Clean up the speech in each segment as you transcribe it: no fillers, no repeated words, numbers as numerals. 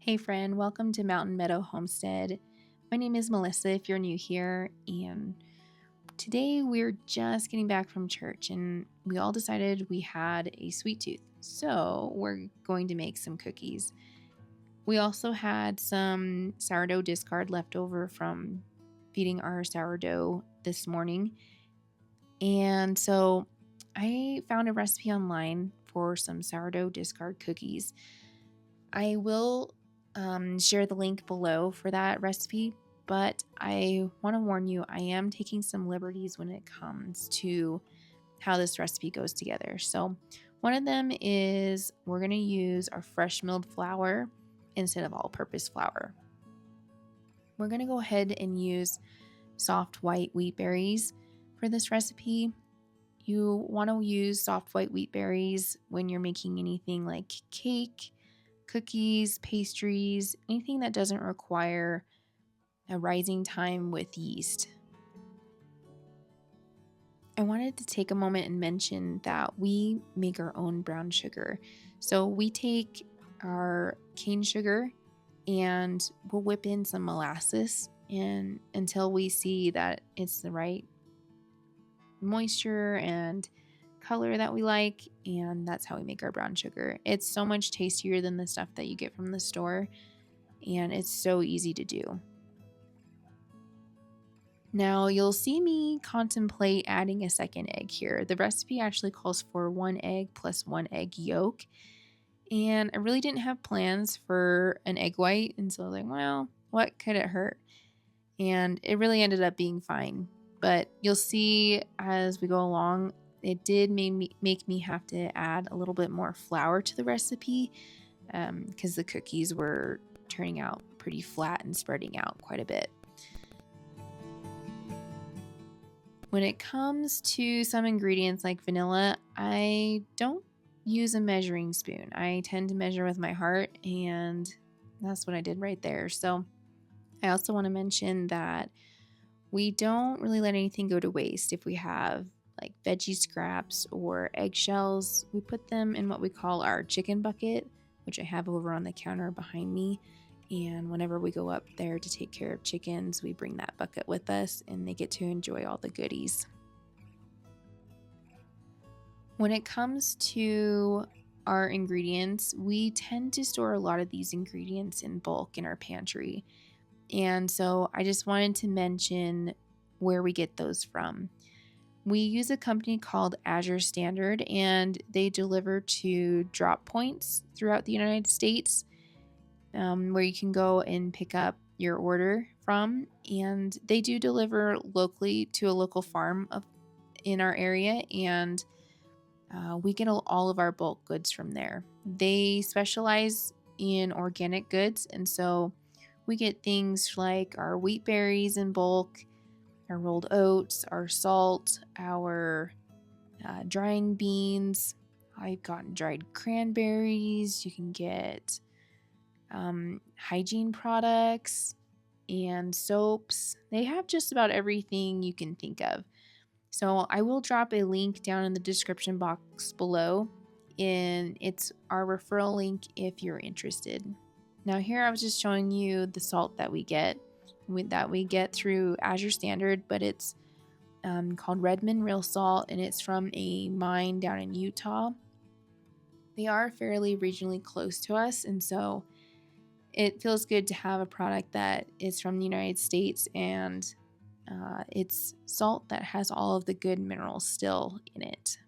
Hey friend, welcome to Meadow Homestead. My name is Melissa if you're new here, and today we're just getting back from church and we all decided we had a sweet tooth. So we're going to make some cookies. We also had some sourdough discard left over from feeding our sourdough this morning. And so I found a recipe online for some sourdough discard cookies. I will share the link below for that recipe, but I want to warn you, I am taking some liberties when it comes to how this recipe goes together. So one of them is we're going to use our fresh milled flour instead of all-purpose flour. We're going to go ahead and use soft white wheat berries for this recipe. You want to use soft white wheat berries when you're making anything like cake, cookies, pastries, anything that doesn't require a rising time with yeast. I wanted to take a moment and mention that we make our own brown sugar. So we take our cane sugar and we'll whip in some molasses and until we see that it's the right moisture and color that we like, and that's how we make our brown sugar. It's so much tastier than the stuff that you get from the store, and it's so easy to do. Now you'll see me contemplate adding a second egg here. The recipe actually calls for 1 egg plus 1 egg yolk, and I really didn't have plans for an egg white, and so I was like, well, what could it hurt? And it really ended up being fine. But you'll see as we go along, it did make me have to add a little bit more flour to the recipe because the cookies were turning out pretty flat and spreading out quite a bit. When it comes to some ingredients like vanilla, I don't use a measuring spoon. I tend to measure with my heart, and that's what I did right there. So I also want to mention that we don't really let anything go to waste. If we have like veggie scraps or eggshells, we put them in what we call our chicken bucket, which I have over on the counter behind me. And whenever we go up there to take care of chickens, we bring that bucket with us and they get to enjoy all the goodies. When it comes to our ingredients, we tend to store a lot of these ingredients in bulk in our pantry. And so I just wanted to mention where we get those from. We use a company called Azure Standard, and they deliver to drop points throughout the United States where you can go and pick up your order from. And they do deliver locally to a local farm in our area, and we get all of our bulk goods from there. They specialize in organic goods, and so we get things like our wheat berries in bulk, our rolled oats, our salt, our drying beans. I've gotten dried cranberries. You can get hygiene products and soaps. They have just about everything you can think of. So I will drop a link down in the description box below, and it's our referral link if you're interested. Now here I was just showing you the salt that we get through Azure Standard, but it's called Redmond Real Salt, and it's from a mine down in Utah. They are fairly regionally close to us, and so it feels good to have a product that is from the United States, and it's salt that has all of the good minerals still in it.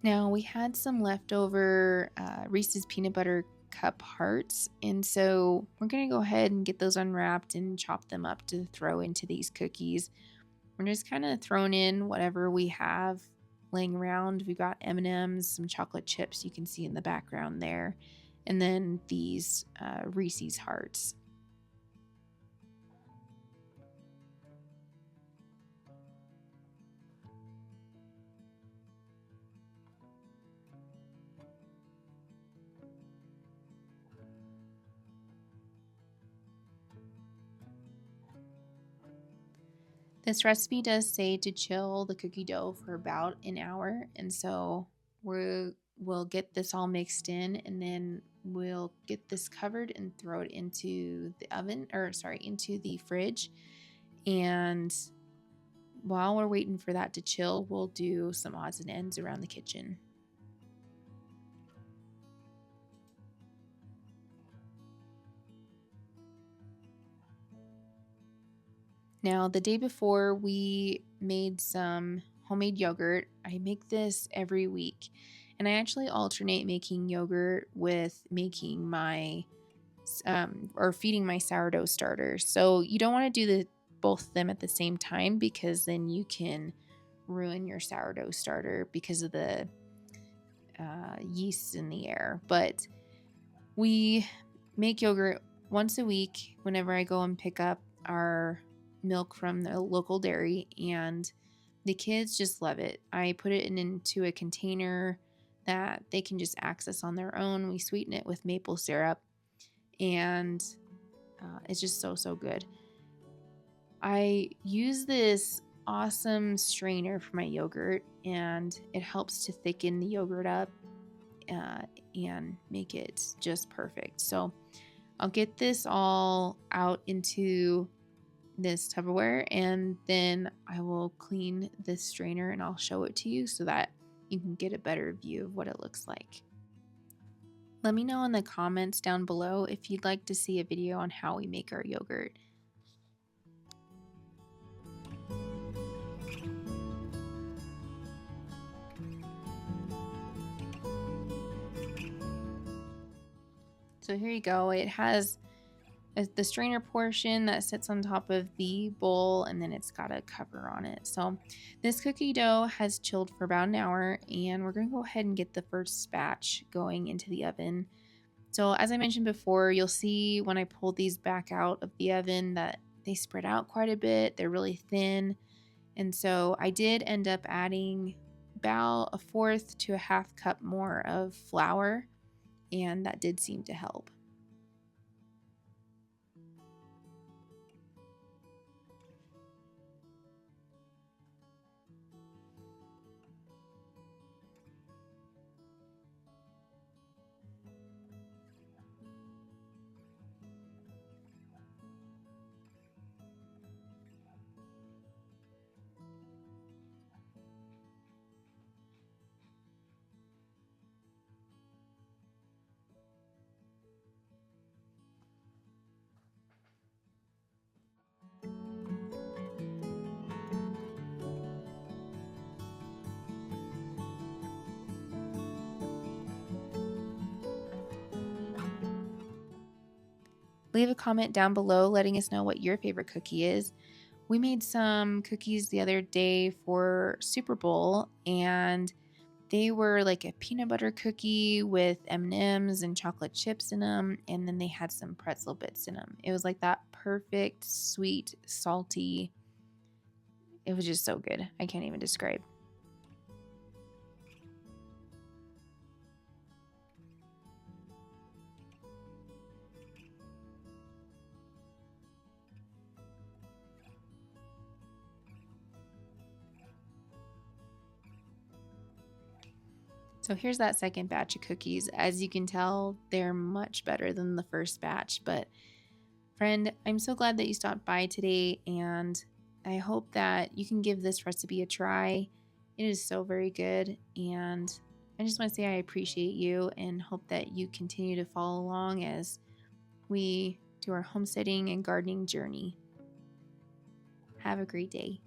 Now we had some leftover Reese's peanut butter cup hearts, and so we're going to go ahead and get those unwrapped and chop them up to throw into these cookies. We're just kind of throwing in whatever we have laying around. We've got M&Ms, some chocolate chips you can see in the background there, and then these Reese's hearts. This recipe does say to chill the cookie dough for about an hour, and so we'll get this all mixed in, and then we'll get this covered and throw it into the oven, or sorry, into the fridge. And while we're waiting for that to chill, we'll do some odds and ends around the kitchen. Now, the day before, we made some homemade yogurt. I make this every week, and I actually alternate making yogurt with making my or feeding my sourdough starter. So you don't want to do both of them at the same time, because then you can ruin your sourdough starter because of the yeast in the air. But we make yogurt once a week whenever I go and pick up our milk from the local dairy, and the kids just love it. I put it into a container that they can just access on their own. We sweeten it with maple syrup, and it's just so good. I use this awesome strainer for my yogurt, and it helps to thicken the yogurt up and make it just perfect. So I'll get this all out into this Tupperware, and then I will clean this strainer and I'll show it to you so that you can get a better view of what it looks like. Let me know in the comments down below if you'd like to see a video on how we make our yogurt. So here you go. It has the strainer portion that sits on top of the bowl, and then it's got a cover on it. So this cookie dough has chilled for about an hour, and we're going to go ahead and get the first batch going into the oven. So as I mentioned before, you'll see when I pulled these back out of the oven that they spread out quite a bit. They're really thin. And so I did end up adding about 1/4 to a 1/2 cup more of flour, and that did seem to help. Leave a comment down below letting us know what your favorite cookie is. We made some cookies the other day for Super Bowl, and they were like a peanut butter cookie with M&Ms and chocolate chips in them, and then they had some pretzel bits in them. It was like that perfect, sweet, salty. It was just so good. I can't even describe. So here's that second batch of cookies. As you can tell, they're much better than the first batch. But friend, I'm so glad that you stopped by today, and I hope that you can give this recipe a try. It is so very good, and I just want to say I appreciate you and hope that you continue to follow along as we do our homesteading and gardening journey. Have a great day.